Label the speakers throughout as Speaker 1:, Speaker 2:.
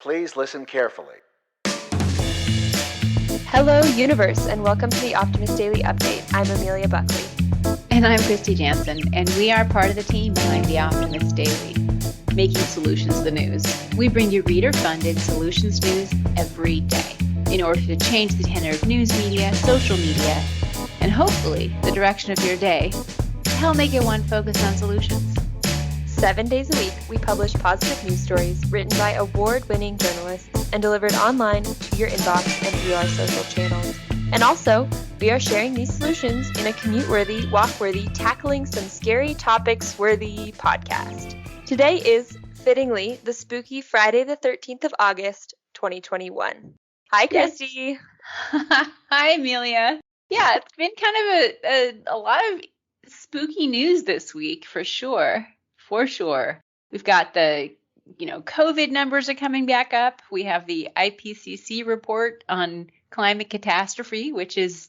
Speaker 1: Please listen carefully.
Speaker 2: Hello, universe, and welcome to the Optimist Daily Update. I'm Amelia Buckley.
Speaker 3: And I'm Kristy Jansen, and we are part of the team behind the Optimist Daily, making solutions the news. We bring you reader-funded solutions news every day in order to change the tenor of news media, social media, and hopefully the direction of your day to help make it one focused on solutions.
Speaker 2: 7 days a week, we publish positive news stories written by award-winning journalists and delivered online to your inbox and through our social channels. And also, we are sharing these solutions in a commute-worthy, walk-worthy, tackling some scary topics-worthy podcast. Today is, fittingly, the spooky Friday the 13th of August, 2021. Hi, Kristy.
Speaker 3: Hi, Amelia. Yeah, it's been kind of a lot of spooky news this week, for sure. For sure. We've got the, COVID numbers are coming back up. We have the IPCC report on climate catastrophe, which is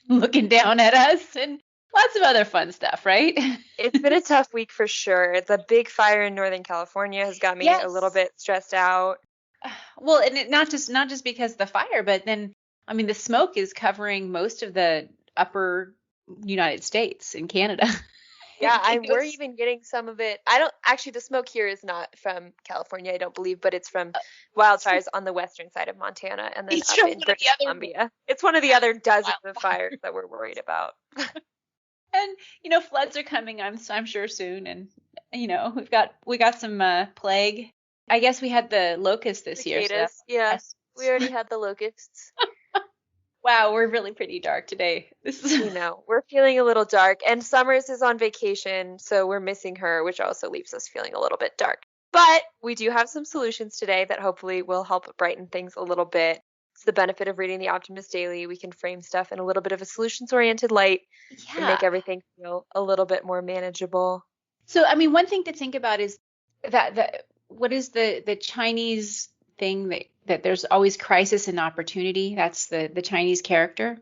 Speaker 3: looking down at us, and lots of other fun stuff, right?
Speaker 2: It's been a tough week for sure. The big fire in Northern California has got me a little bit stressed out.
Speaker 3: Well, and not just because of the fire, but then, the smoke is covering most of the upper United States and Canada.
Speaker 2: Yeah, we're even getting some of it. The smoke here is not from California, I don't believe, but it's from wildfires on the western side of Montana and then up in British Columbia. It's one of the other dozens of fires that we're worried about.
Speaker 3: And, floods are coming, I'm sure soon. And, we got some plague. I guess we had the locusts this year. So
Speaker 2: yes, we already had the locusts.
Speaker 3: Wow, we're really pretty dark today.
Speaker 2: We're feeling a little dark, and Summers is on vacation, so we're missing her, which also leaves us feeling a little bit dark. But we do have some solutions today that hopefully will help brighten things a little bit. It's the benefit of reading the Optimist Daily. We can frame stuff in a little bit of a solutions-oriented light and make everything feel a little bit more manageable.
Speaker 3: So, one thing to think about is what is the Chinese thing that there's always crisis and opportunity. That's the Chinese character.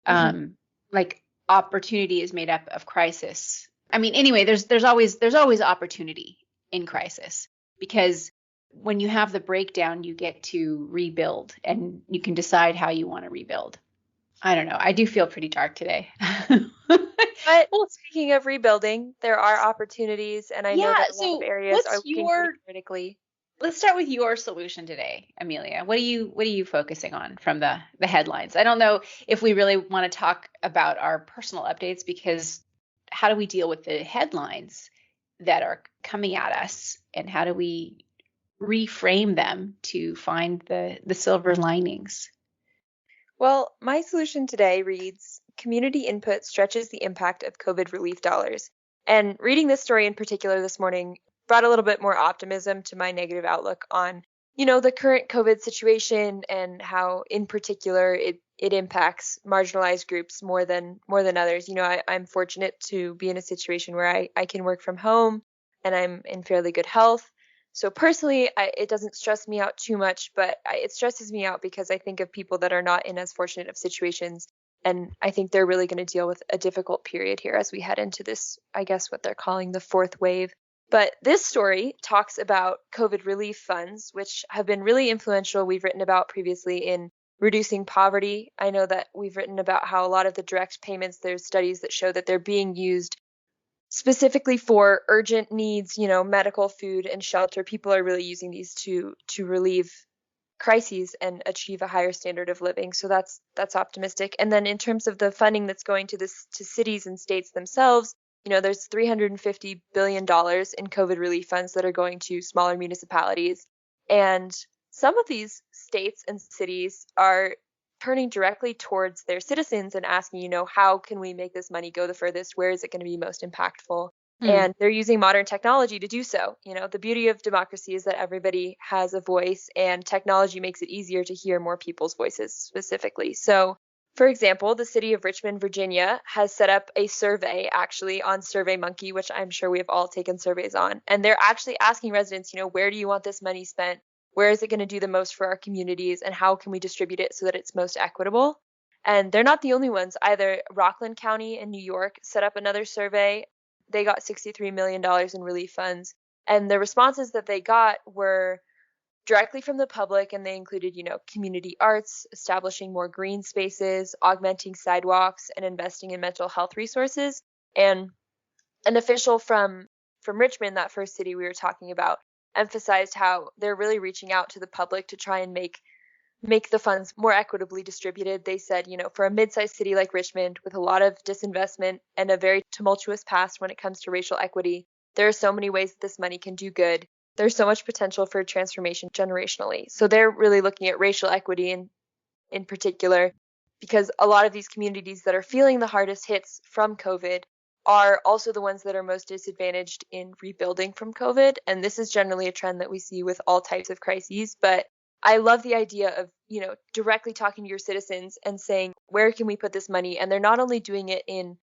Speaker 3: Mm-hmm. Like opportunity is made up of crisis. Anyway, there's always opportunity in crisis, because when you have the breakdown, you get to rebuild and you can decide how you want to rebuild. I don't know. I do feel pretty dark today.
Speaker 2: But speaking of rebuilding, there are opportunities, and I know that a lot of areas are looking pretty critically.
Speaker 3: Let's start with your solution today, Amelia. What are you focusing on from the headlines? I don't know if we really want to talk about our personal updates, because how do we deal with the headlines that are coming at us, and how do we reframe them to find the silver linings?
Speaker 2: Well, my solution today reads, community input stretches the impact of COVID relief dollars. And reading this story in particular this morning brought a little bit more optimism to my negative outlook on, the current COVID situation and how, in particular, it impacts marginalized groups more than others. I'm fortunate to be in a situation where I can work from home and I'm in fairly good health. So personally, it doesn't stress me out too much, but it stresses me out because I think of people that are not in as fortunate of situations. And I think they're really going to deal with a difficult period here as we head into this, I guess, what they're calling the fourth wave. But this story talks about COVID relief funds, which have been really influential. We've written about previously in reducing poverty. I know that we've written about how a lot of the direct payments, there's studies that show that they're being used specifically for urgent needs, medical, food, and shelter. People are really using these to relieve crises and achieve a higher standard of living. So that's optimistic. And then in terms of the funding that's going to cities and states themselves, there's $350 billion in COVID relief funds that are going to smaller municipalities. And some of these states and cities are turning directly towards their citizens and asking, how can we make this money go the furthest? Where is it going to be most impactful? And they're using modern technology to do so. The beauty of democracy is that everybody has a voice, and technology makes it easier to hear more people's voices specifically. So, for example, the city of Richmond, Virginia has set up a survey actually on SurveyMonkey, which I'm sure we have all taken surveys on. And they're actually asking residents, where do you want this money spent? Where is it going to do the most for our communities? And how can we distribute it so that it's most equitable? And they're not the only ones either. Rockland County in New York set up another survey. They got $63 million in relief funds. And the responses that they got were directly from the public, and they included, community arts, establishing more green spaces, augmenting sidewalks, and investing in mental health resources. And an official from Richmond, that first city we were talking about, emphasized how they're really reaching out to the public to try and make the funds more equitably distributed. They said, for a mid-sized city like Richmond with a lot of disinvestment and a very tumultuous past when it comes to racial equity, there are so many ways that this money can do good. There's so much potential for transformation generationally. So they're really looking at racial equity in particular, because a lot of these communities that are feeling the hardest hits from COVID are also the ones that are most disadvantaged in rebuilding from COVID. And this is generally a trend that we see with all types of crises. But I love the idea of, directly talking to your citizens and saying, where can we put this money? And they're not only doing it in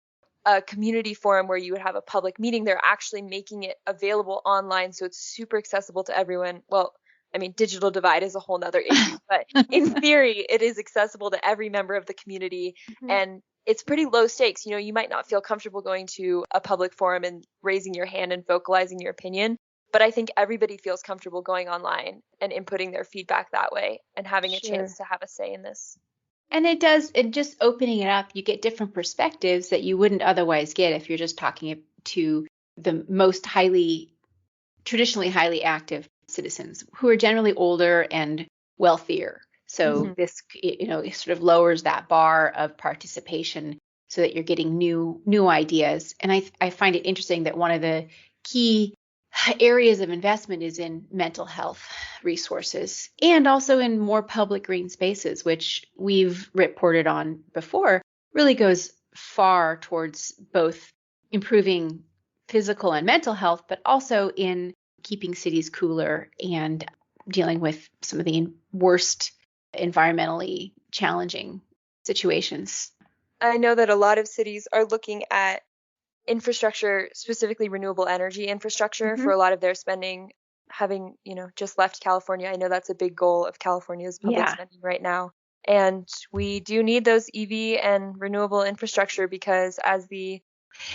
Speaker 2: a community forum where you would have a public meeting, they're actually making it available online. So it's super accessible to everyone. Well, I mean, digital divide is a whole nother issue, but in theory, it is accessible to every member of the community. Mm-hmm. And it's pretty low stakes. You might not feel comfortable going to a public forum and raising your hand and vocalizing your opinion, but I think everybody feels comfortable going online and inputting their feedback that way and having a chance to have a say in this.
Speaker 3: And it just opening it up, you get different perspectives that you wouldn't otherwise get if you're just talking to the most traditionally highly active citizens who are generally older and wealthier. So this, sort of lowers that bar of participation so that you're getting new ideas. And I find it interesting that one of the key areas of investment is in mental health resources and also in more public green spaces, which we've reported on before, really goes far towards both improving physical and mental health, but also in keeping cities cooler and dealing with some of the worst environmentally challenging situations.
Speaker 2: I know that a lot of cities are looking at infrastructure, specifically renewable energy infrastructure, for a lot of their spending. Having, just left California, I know that's a big goal of California's public spending right now. And we do need those EV and renewable infrastructure because, as the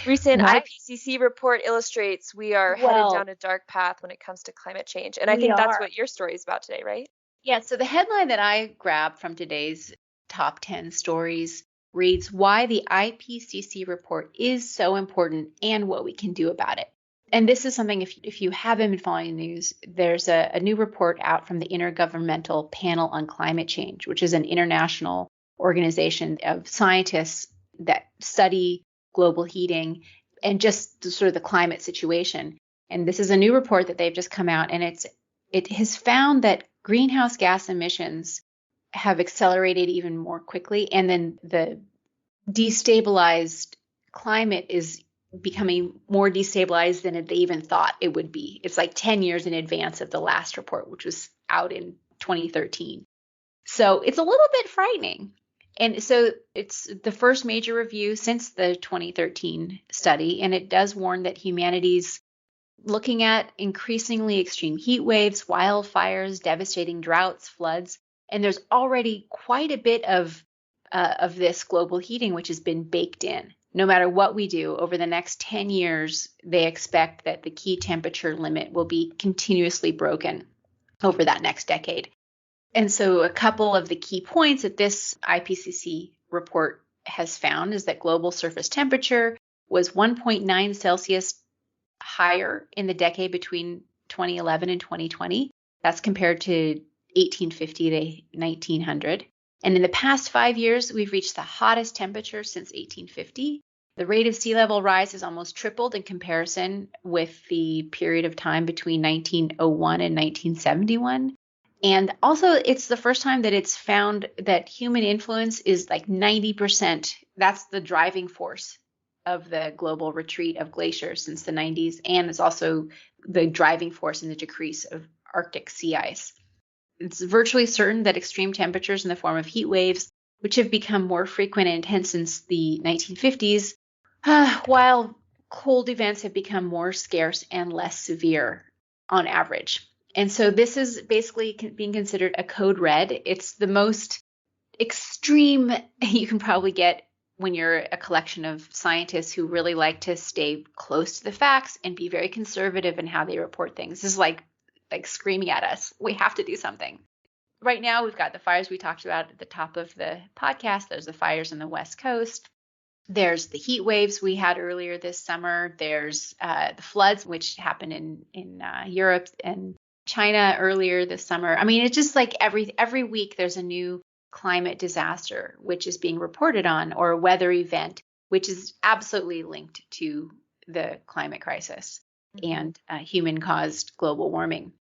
Speaker 2: recent IPCC report illustrates, we are headed down a dark path when it comes to climate change. And I think that's what your story is about today, right?
Speaker 3: Yeah. So the headline that I grabbed from today's top 10 stories reads, "Why the IPCC report is so important and what we can do about it." And this is something, if you haven't been following the news, there's a new report out from the Intergovernmental Panel on Climate Change, which is an international organization of scientists that study global heating and just sort of the climate situation. And this is a new report that they've just come out, and it has found that greenhouse gas emissions have accelerated even more quickly. And then the destabilized climate is becoming more destabilized than they even thought it would be. It's like 10 years in advance of the last report, which was out in 2013. So it's a little bit frightening. And so it's the first major review since the 2013 study, and it does warn that humanity's looking at increasingly extreme heat waves, wildfires, devastating droughts, floods, and there's already quite a bit of this global heating which has been baked in. No matter what we do over the next 10 years, they expect that the key temperature limit will be continuously broken over that next decade. And so a couple of the key points that this IPCC report has found is that global surface temperature was 1.9 Celsius higher in the decade between 2011 and 2020. That's compared to 1850 to 1900. And in the past 5 years, we've reached the hottest temperature since 1850. The rate of sea level rise has almost tripled in comparison with the period of time between 1901 and 1971. And also, it's the first time that it's found that human influence is like 90%. That's the driving force of the global retreat of glaciers since the 90s. And it's also the driving force in the decrease of Arctic sea ice. It's virtually certain that extreme temperatures in the form of heat waves, which have become more frequent and intense since the 1950s, while cold events have become more scarce and less severe on average. And so this is basically being considered a code red. It's the most extreme you can probably get when you're a collection of scientists who really like to stay close to the facts and be very conservative in how they report things. This is like like screaming at us. We have to do something. Right now, we've got the fires we talked about at the top of the podcast. There's the fires on the West Coast. There's the heat waves we had earlier this summer. There's the floods, which happened in Europe and China earlier this summer. I mean, it's just like every week there's a new climate disaster, which is being reported on, or a weather event, which is absolutely linked to the climate crisis and human-caused global warming.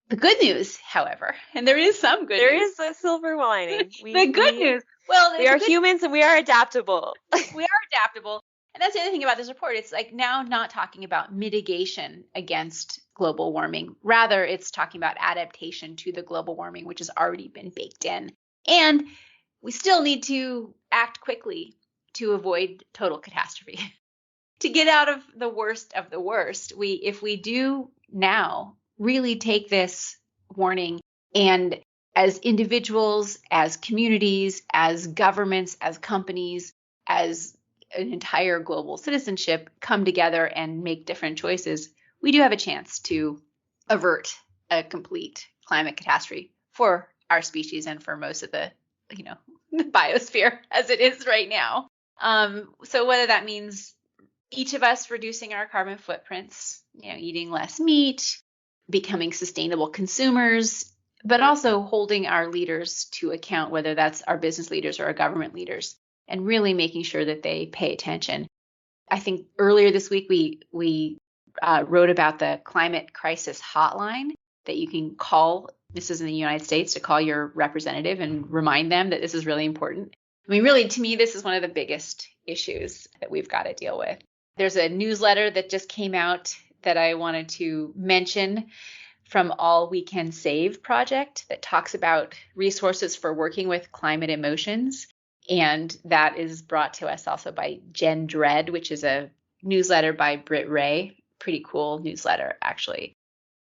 Speaker 3: The good news, however, and there is some good news.
Speaker 2: There is a silver lining.
Speaker 3: The good news. Well,
Speaker 2: we are humans and we are adaptable.
Speaker 3: We are adaptable. And that's the other thing about this report. It's like now not talking about mitigation against global warming. Rather, it's talking about adaptation to the global warming, which has already been baked in. And we still need to act quickly to avoid total catastrophe. To get out of the worst, if we do now really take this warning and as individuals, as communities, as governments, as companies, as an entire global citizenship come together and make different choices, we do have a chance to avert a complete climate catastrophe for our species and for most of the biosphere as it is right now. So whether that means each of us reducing our carbon footprints, eating less meat, becoming sustainable consumers, but also holding our leaders to account, whether that's our business leaders or our government leaders, and really making sure that they pay attention. I think earlier this week we wrote about the climate crisis hotline that you can call. This is in the United States, to call your representative and remind them that this is really important. I mean, really, to me, this is one of the biggest issues that we've got to deal with. There's a newsletter that just came out that I wanted to mention from All We Can Save project that talks about resources for working with climate emotions. And that is brought to us also by Jen Dredd, which is a newsletter by Britt Ray. Pretty cool newsletter, actually.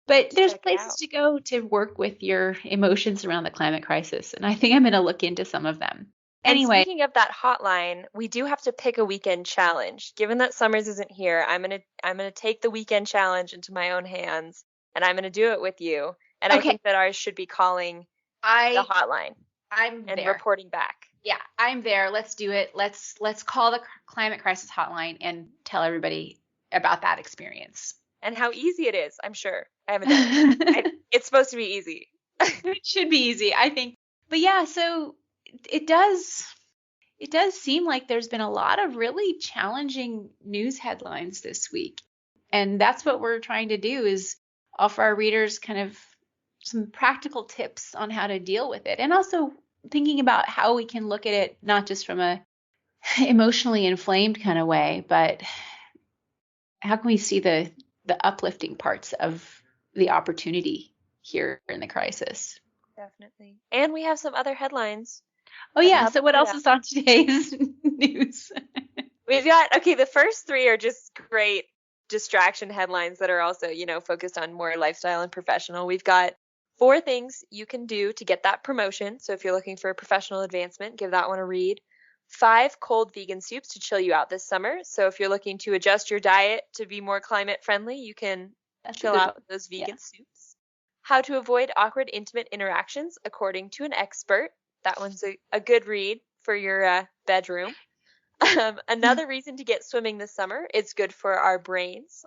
Speaker 3: But there's places to go to work with your emotions around the climate crisis. And I think I'm going to look into some of them. Anyway,
Speaker 2: and speaking of that hotline, we do have to pick a weekend challenge. Given that Summers isn't here, I'm gonna take the weekend challenge into my own hands, and I'm gonna do it with you. And okay. I think that ours should be calling the hotline.
Speaker 3: I'm
Speaker 2: and
Speaker 3: there.
Speaker 2: Reporting back.
Speaker 3: Yeah, I'm there. Let's do it. Let's call the climate crisis hotline and tell everybody about that experience
Speaker 2: and how easy it is. I'm sure I haven't done it. It's supposed to be easy.
Speaker 3: It should be easy, I think. But yeah, so. It does seem like there's been a lot of really challenging news headlines this week. And that's what we're trying to do, is offer our readers kind of some practical tips on how to deal with it. And also thinking about how we can look at it, not just from a emotionally inflamed kind of way, but how can we see the uplifting parts of the opportunity here in the crisis?
Speaker 2: Definitely. And we have some other headlines.
Speaker 3: Oh, yeah. So what else is on today's news?
Speaker 2: We've got, the first three are just great distraction headlines that are also, focused on more lifestyle and professional. We've got 4 things you can do to get that promotion. So if you're looking for a professional advancement, give that one a read. 5 cold vegan soups to chill you out this summer. So if you're looking to adjust your diet to be more climate friendly, you can chill out with those vegan soups. How to avoid awkward intimate interactions according to an expert. That one's a good read for your bedroom. Another reason to get swimming this summer. It's good for our brains.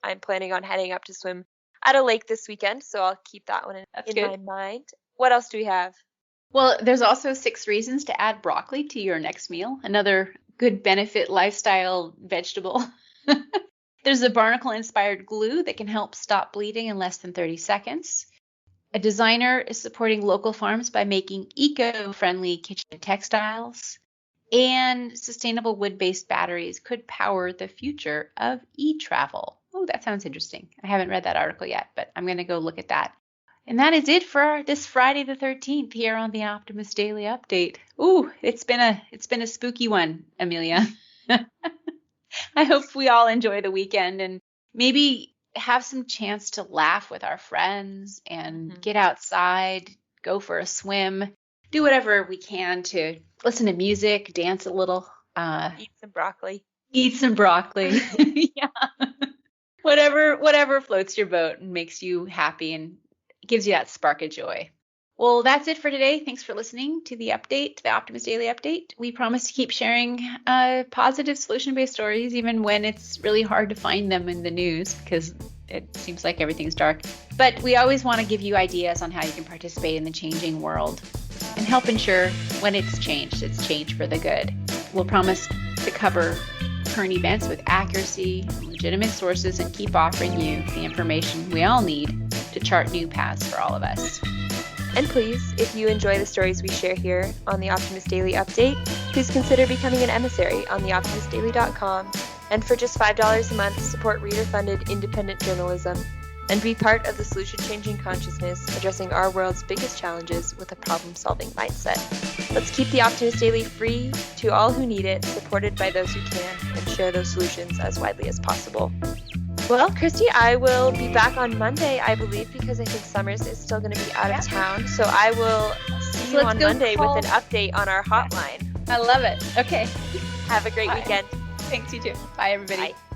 Speaker 2: I'm planning on heading up to swim at a lake this weekend, so I'll keep that one in my mind. What else do we have?
Speaker 3: Well, there's also 6 reasons to add broccoli to your next meal. Another good benefit lifestyle vegetable. There's a barnacle-inspired glue that can help stop bleeding in less than 30 seconds. A designer is supporting local farms by making eco-friendly kitchen textiles. And sustainable wood-based batteries could power the future of e-travel. Oh, that sounds interesting. I haven't read that article yet, but I'm going to go look at that. And that is it for this Friday the 13th here on the Optimist Daily Update. Ooh, it's been a spooky one, Amelia. I hope we all enjoy the weekend and maybe have some chance to laugh with our friends and get outside, go for a swim, do whatever we can to listen to music, dance a little,
Speaker 2: eat some broccoli.
Speaker 3: Yeah. Whatever floats your boat and makes you happy and gives you that spark of joy. Well, that's it for today. Thanks for listening to the update, the Optimist Daily update. We promise to keep sharing positive solution-based stories, even when it's really hard to find them in the news because it seems like everything's dark. But we always want to give you ideas on how you can participate in the changing world and help ensure when it's changed for the good. We'll promise to cover current events with accuracy, legitimate sources, and keep offering you the information we all need to chart new paths for all of us.
Speaker 2: And please, if you enjoy the stories we share here on the Optimist Daily Update, please consider becoming an emissary on theoptimistdaily.com. And for just $5 a month, support reader-funded independent journalism and be part of the solution-changing consciousness addressing our world's biggest challenges with a problem-solving mindset. Let's keep the Optimist Daily free to all who need it, supported by those who can, and share those solutions as widely as possible. Well, Kristy, I will be back on Monday, I believe, because I think Summers is still going to be out of town. So I will see you on Monday with an update on our hotline.
Speaker 3: I love it. Okay.
Speaker 2: Have a great weekend.
Speaker 3: Thanks, you too. Bye, everybody.
Speaker 2: Bye.